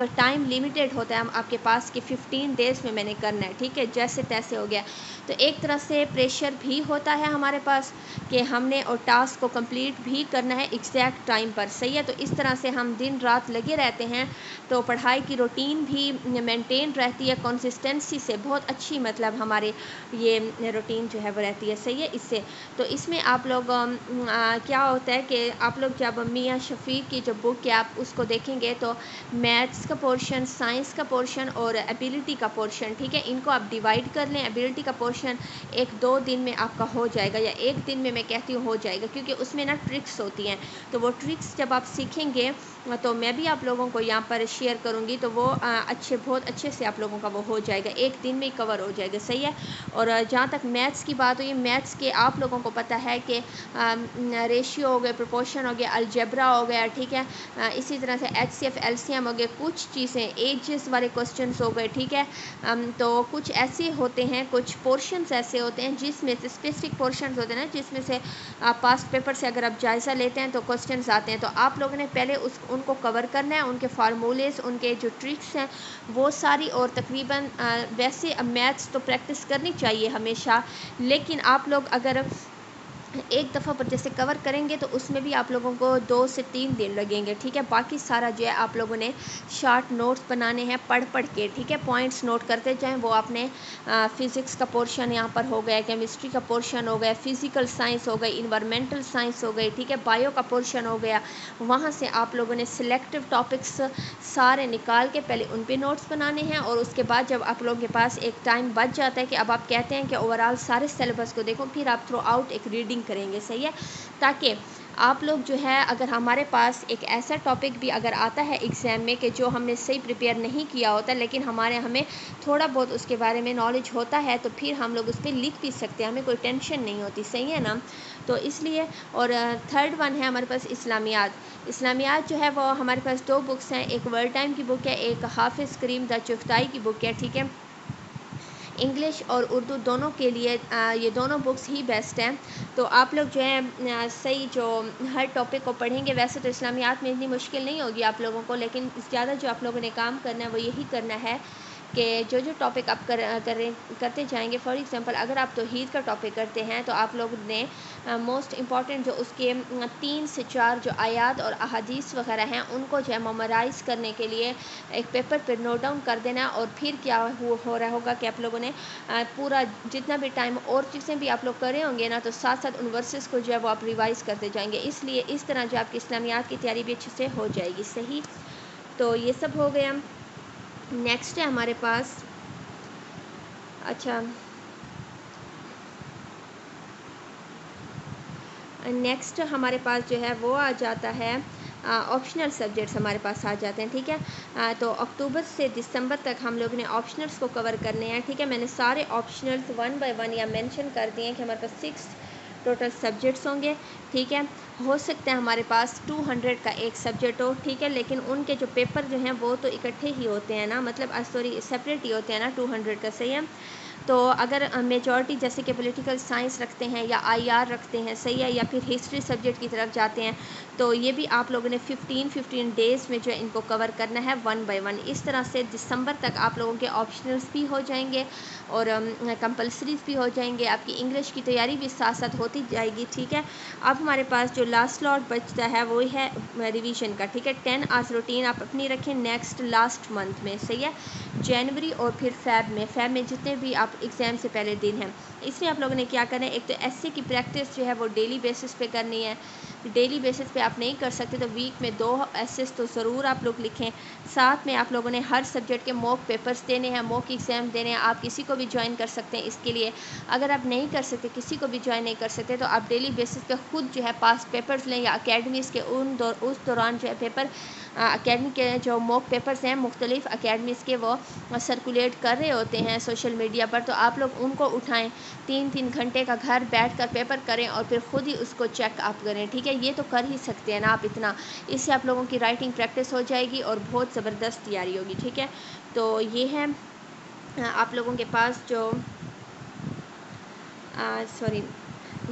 Time limited ہوتا ہے ہم آپ کے پاس کہ 15 ڈیز میں نے کرنا ہے، ٹھیک ہے، جیسے تیسے ہو گیا. تو ایک طرح سے پریشر بھی ہوتا ہے ہمارے پاس کہ ہم نے اور ٹاسک کو کمپلیٹ بھی کرنا ہے ایگزیکٹ ٹائم پر، صحیح ہے. تو اس طرح سے ہم دن رات لگے رہتے ہیں، تو پڑھائی کی روٹین بھی مینٹین رہتی ہے کنسسٹنسی سے، بہت اچھی مطلب ہمارے یہ روٹین جو ہے وہ رہتی ہے، صحیح ہے. اس سے تو اس میں آپ لوگ کیا ہوتا ہے کہ آپ لوگ جب میاں شفیق کی جو بک ہے آپ اس کو دیکھیں گے تو میتھس کا پورشن، سائنس کا پورشن اور ایبیلٹی کا پورشن، ٹھیک ہے، ان کو آپ ڈیوائڈ کر لیں. ایبیلٹی کا پورشن 1-2 دن میں آپ کا ہو جائے گا، یا 1 دن میں کہتی ہوں ہو جائے گا، کیونکہ اس میں نا ٹرکس ہوتی ہیں. تو وہ ٹرکس جب آپ سیکھیں گے تو میں بھی آپ لوگوں کو یہاں پر شیئر کروں گی، تو وہ بہت اچھے سے آپ لوگوں کا وہ ہو جائے گا، 1 دن میں ہی کور ہو جائے گا، صحیح ہے. اور جہاں تک میتھس کی بات ہوئی، میتھس کے آپ لوگوں کو پتہ ہے کہ ریشیو ہو گئے، پروپورشن ہو گیا، الجبرا ہو گیا، ٹھیک ہے، اسی طرح سے H C F L C M ہو گئے، کچھ چیزیں ایجز والے کوسچنس ہو گئے، ٹھیک ہے. تو کچھ ایسے ہوتے ہیں، کچھ پورشنز ایسے ہوتے ہیں جس میں سے اسپیسیفک پورشنز ہوتے ہیں نا، جس میں سے پاسٹ پیپر سے اگر آپ جائزہ لیتے ہیں تو کوسچنز آتے ہیں، تو آپ لوگوں نے پہلے ان کو کور کرنا ہے، ان کے فارمولیز، ان کے جو ٹرکس ہیں وہ ساری، اور تقریباً ویسے میتھس تو پریکٹس کرنی چاہیے ہمیشہ، لیکن آپ لوگ اگر ایک دفعہ پر جیسے کور کریں گے تو اس میں بھی آپ لوگوں کو 2 سے 3 دن لگیں گے، ٹھیک ہے. باقی سارا جو ہے آپ لوگوں نے شارٹ نوٹس بنانے ہیں پڑھ کے، ٹھیک ہے، پوائنٹس نوٹ کرتے جائیں. وہ آپ نے فزکس کا پورشن یہاں پر ہو گیا، کیمسٹری کا پورشن ہو گیا، فزیکل سائنس ہو گئی، انوائرمنٹل سائنس ہو گئی، ٹھیک ہے، بایو کا پورشن ہو گیا. وہاں سے آپ لوگوں نے سلیکٹیو ٹاپکس سارے نکال کے پہلے ان پہ نوٹس بنانے ہیں، اور اس کے بعد جب آپ لوگوں کے پاس ایک ٹائم بچ جاتا ہے کہ اب آپ کہتے ہیں کہ اوور آل سارے سلیبس کو دیکھو، پھر آپ تھرو آؤٹ ایک ریڈنگ کریں گے، صحیح ہے. تاکہ آپ لوگ جو ہے، اگر ہمارے پاس ایک ایسا ٹاپک بھی اگر آتا ہے ایگزام میں کہ جو ہم نے صحیح پریپیئر نہیں کیا ہوتا، لیکن ہمیں تھوڑا بہت اس کے بارے میں نالج ہوتا ہے، تو پھر ہم لوگ اس پہ لکھ بھی سکتے ہیں، ہمیں کوئی ٹینشن نہیں ہوتی، صحیح ہے نا. تو اس لیے، اور تھرڈ ون ہے ہمارے پاس اسلامیات جو ہے وہ ہمارے پاس 2 بکس ہیں، ایک ورلڈ ٹائم کی بک ہے، ایک حافظ کریم دا چغتائی کی بک ہے، ٹھیک ہے. انگلش اور اردو دونوں کے لیے یہ دونوں بکس ہی بیسٹ ہیں. تو آپ لوگ جو ہے صحیح جو ہر ٹاپک کو پڑھیں گے، ویسے تو اسلامیات میں اتنی مشکل نہیں ہوگی آپ لوگوں کو، لیکن زیادہ جو آپ لوگوں نے کام کرنا ہے وہ یہی کرنا ہے کہ جو ٹاپک آپ کرتے جائیں گے. فار ایگزامپل اگر آپ توحید کا ٹاپک کرتے ہیں تو آپ لوگ نے موسٹ امپورٹنٹ جو اس کے 3 سے 4 جو آیات اور احادیث وغیرہ ہیں ان کو جو ہے میمورائز کرنے کے لیے ایک پیپر پہ نوٹ ڈاؤن کر دینا. اور پھر کیا ہو رہا ہوگا کہ آپ لوگوں نے پورا جتنا بھی ٹائم اور چیزیں بھی آپ لوگ کرے ہوں گے نا، تو ساتھ ساتھ ان ورسز کو جو ہے وہ آپ ریوائز کرتے جائیں گے. اس لیے اس طرح جو آپ کی اسلامیات کی تیاری بھی اچھے سے ہو جائے گی، صحیح. تو یہ سب ہو گیا. نیکسٹ ہے ہمارے پاس، اچھا نیکسٹ ہمارے پاس جو ہے وہ آ جاتا ہے آپشنل سبجیکٹس ہمارے پاس آ جاتے ہیں، ٹھیک ہے. تو اکتوبر سے دسمبر تک ہم لوگ نے آپشنلس کو کور کرنے ہیں، ٹھیک ہے. میں نے سارے آپشنلس 1 بائی 1 یا مینشن کر دیے ہیں کہ ہمارے پاس 6 ٹوٹل سبجیکٹس ہوں گے، ٹھیک ہے. ہو سکتا ہے ہمارے پاس 200 کا ایک سبجیکٹ ہو، ٹھیک ہے، لیکن ان کے جو پیپر جو ہیں وہ تو اکٹھے ہی ہوتے ہیں نا، مطلب سیپریٹ ہی ہوتے ہیں نا 200 کا، صحیح ہے. تو اگر میجورٹی جیسے کہ پولیٹیکل سائنس رکھتے ہیں یا آئی آر رکھتے ہیں، صحیح ہے، یا پھر ہسٹری سبجیکٹ کی طرف جاتے ہیں، تو یہ بھی آپ لوگوں نے 15 ڈیز میں جو ان کو کور کرنا ہے 1 بائی 1. اس طرح سے دسمبر تک آپ لوگوں کے آپشنلس بھی ہو جائیں گے اور کمپلسریز بھی ہو جائیں گے. آپ کی انگلش کی تیاری بھی ساتھ ساتھ ہوتی جائے گی، ٹھیک ہے. اب ہمارے پاس جو لاسٹ سلاٹ بچتا ہے وہی ہے ریویژن کا، ٹھیک ہے. 10 آورس روٹین آپ اپنی رکھیں نیکسٹ لاسٹ منتھ میں، صحیح ہے، جنوری اور پھر فیب میں جتنے بھی آپ ایگزام سے پہلے دن ہیں. اس میں آپ لوگوں نے کیا کرنا ہے، ایک تو ایسے کی پریکٹس جو ہے وہ ڈیلی بیسس پہ کرنی ہے. ڈیلی بیسس پہ آپ نہیں کر سکتے تو ویک میں 2 ایسیز تو ضرور آپ لوگ لکھیں. ساتھ میں آپ لوگوں نے ہر سبجیکٹ کے موک پیپرز دینے ہیں، موک ایگزام دینے ہیں. آپ کسی کو بھی جوائن کر سکتے ہیں اس کے لیے. اگر آپ نہیں کر سکتے، کسی کو بھی جوائن نہیں کر سکتے، تو آپ ڈیلی بیسس پہ خود جو ہے پاس پیپرز لیں، یا اکیڈمیز کے اس دوران جو ہے پیپر اکیڈمی کے جو موک پیپرز ہیں مختلف اکیڈمیز کے وہ سرکولیٹ کر رہے ہوتے ہیں سوشل میڈیا پر، تو آپ لوگ ان کو اٹھائیں. 3 گھنٹے کا گھر بیٹھ کر پیپر کریں اور پھر خود ہی اس کو چیک اپ کریں، ٹھیک ہے. یہ تو کر ہی سکتے ہیں نا آپ اتنا. اس سے آپ لوگوں کی رائٹنگ پریکٹس ہو جائے گی اور بہت زبردست تیاری ہوگی، ٹھیک ہے. تو یہ ہے آپ لوگوں کے پاس جو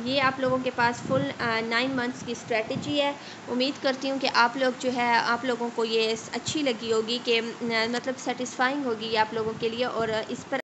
یہ آپ لوگوں کے پاس فل 9 منتھس کی اسٹریٹجی ہے. امید کرتی ہوں کہ آپ لوگ جو ہے آپ لوگوں کو یہ اچھی لگی ہوگی کہ مطلب سیٹسفائنگ ہوگی یہ آپ لوگوں کے لیے، اور اس پر